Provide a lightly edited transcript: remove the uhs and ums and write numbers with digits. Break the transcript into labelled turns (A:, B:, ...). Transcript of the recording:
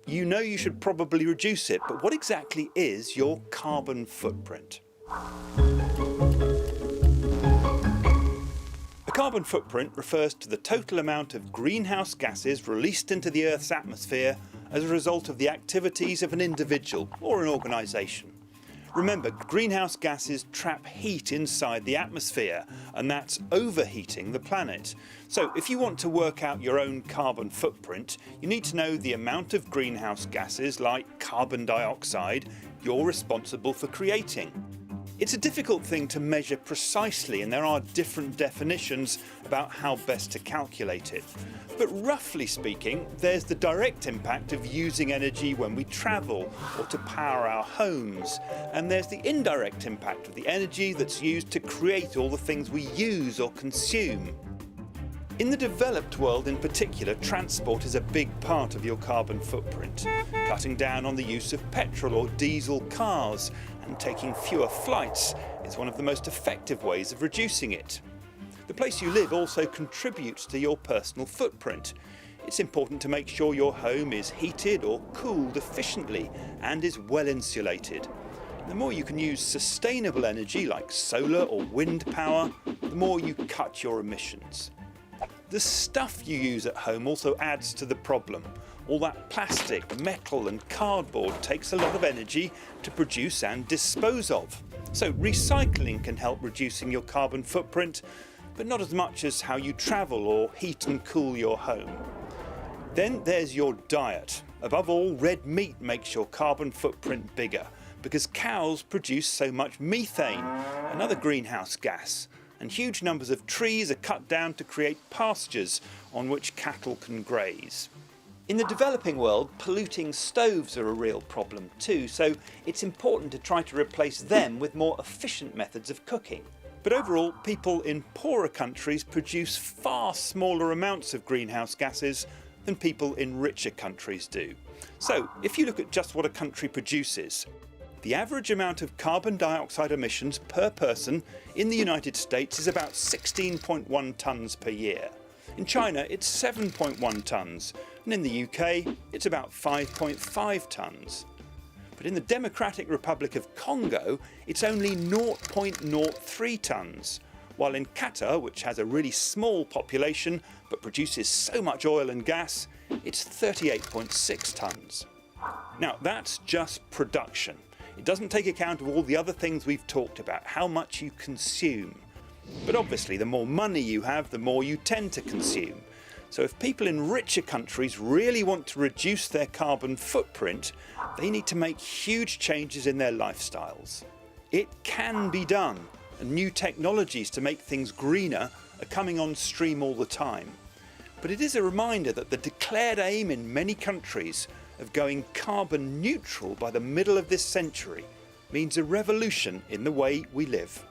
A: you know you should probably reduce it, but what exactly is your carbon footprint? A carbon footprint refers to the total amount of greenhouse gases released into the Earth's atmosphere as a result of the activities of an individual or an organisation. Remember, greenhouse gases trap heat inside the atmosphere, and that's overheating the planet. So if you want to work out your own carbon footprint, you need to know the amount of greenhouse gases, like carbon dioxide, you're responsible for creating. It's a difficult thing to measure precisely, and there are different definitions about how best to calculate it. But roughly speaking, there's the direct impact of using energy when we travel or to power our homes, and there's the indirect impact of the energy that's used to create all the things we use or consume. In the developed world in particular, transport is a big part of your carbon footprint. Cutting down on the use of petrol or diesel cars and taking fewer flights is one of the most effective ways of reducing it. The place you live also contributes to your personal footprint. It's important to make sure your home is heated or cooled efficiently and is well insulated. The more you can use sustainable energy like solar or wind power, the more you cut your emissions. The stuff you use at home also adds to the problem. All that plastic, metal and cardboard takes a lot of energy to produce and dispose of. So recycling can help reducing your carbon footprint, but not as much as how you travel or heat and cool your home. Then there's your diet. Above all, red meat makes your carbon footprint bigger because cows produce so much methane, another greenhouse gas. And huge numbers of trees are cut down to create pastures on which cattle can graze. In the developing world, polluting stoves are a real problem too, so it's important to try to replace them with more efficient methods of cooking. But overall, people in poorer countries produce far smaller amounts of greenhouse gases than people in richer countries do. So if you look at just what a country produces, the average amount of carbon dioxide emissions per person in the United States is about 16.1 tonnes per year. In China it's 7.1 tonnes, and in the UK it's about 5.5 tonnes. But in the Democratic Republic of Congo it's only 0.03 tonnes, while in Qatar, which has a really small population but produces so much oil and gas, it's 38.6 tonnes. Now that's just production. It doesn't take account of all the other things we've talked about, how much you consume. But obviously the more money you have, the more you tend to consume. So if people in richer countries really want to reduce their carbon footprint, they need to make huge changes in their lifestyles. It can be done, and new technologies to make things greener are coming on stream all the time. But it is a reminder that the declared aim in many countries of going carbon neutral by the middle of this century means a revolution in the way we live.